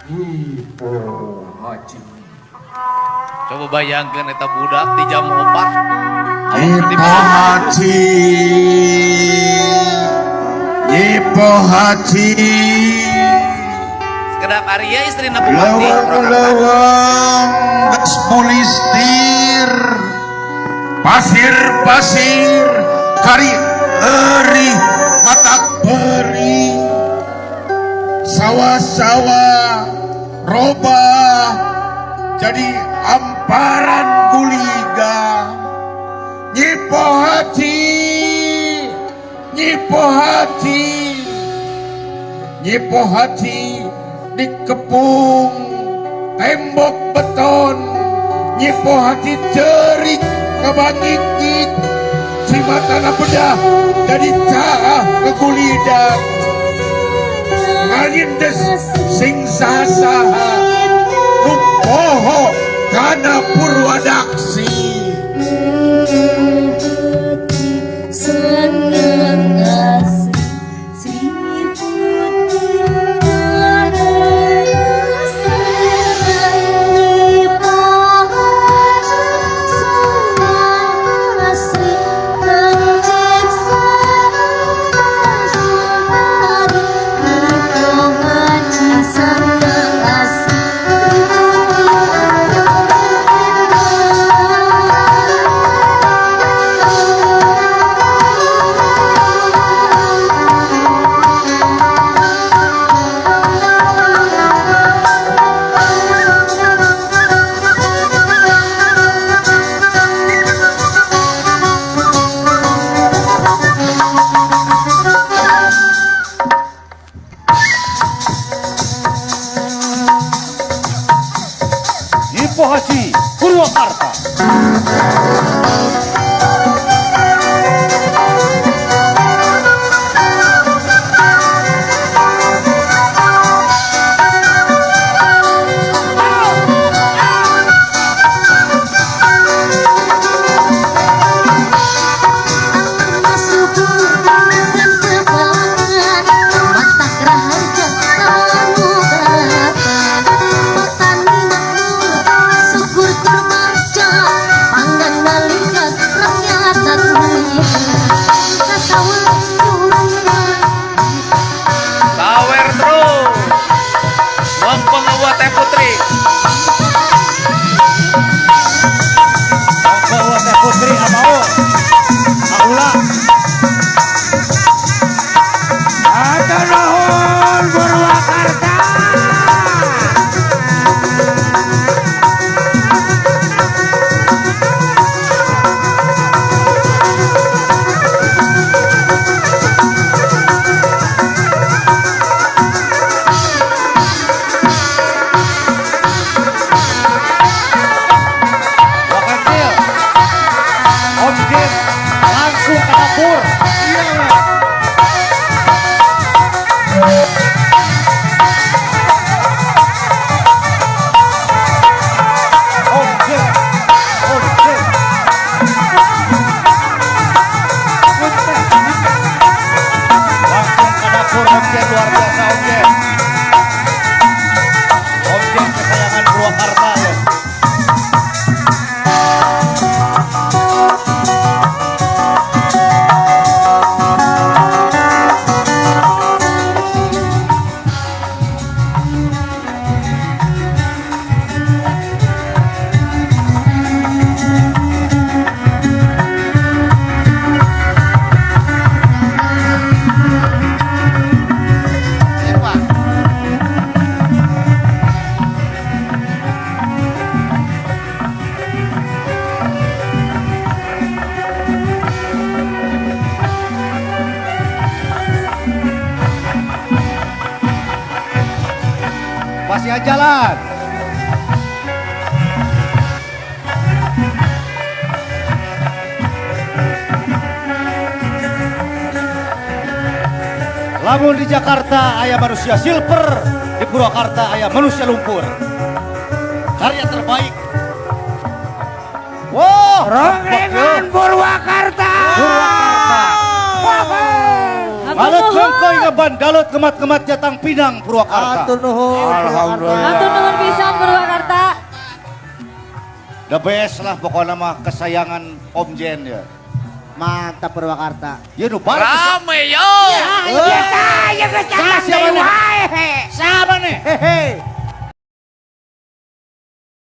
Ipo Haji. Coba bayangkan eta budak di jam 4. Ipo Haji. Ipo Haji. Sekedap Arya istri na bupati. Lawang gas polistir. Pasir-pasir kari eri matak beri. Sawah-sawah robah jadi amparan guliga. Nyipo Haji, Nyipo Haji, Nyipo Haji dikepung tembok beton. Nyipo Haji cerik kebangikik, si matana bedah jadi cah kegulidan. Ngalindes sing sasaha nu poho kana Purwadaksi. Senang asih Sri Putri Nyipo Haji Purwakarta. Sawer terus. Mempengawa Teh Putri. Bawa Teh Putri Amao. Aula. Atur nuhun Purwakarta. Wakil Om Jin langsung ke dapur. Om Jin, Om Jin. Langsung ke dapur Om Jin, luar biasa Om Jin. Om Jin kesayangan Purwakarta ya. Masih jalan. Lamun di Jakarta aya manusia silver, di Purwakarta aya manusia lumpur. Karya terbaik. Wow, Rongrengan Purwakarta. Purwakarta. Wah, Alat lengkoy nga bandalot kemat-kemat jatang Pinang Purwakarta. Atur nuhun Purwakarta. Atur nuhun pisan Purwakarta. The best lah pokoknya mah kesayangan Om Jen ya. Mantap Purwakarta. Ya nu bar. Rame yo. Siapa nih? Siapa nih? Hehe.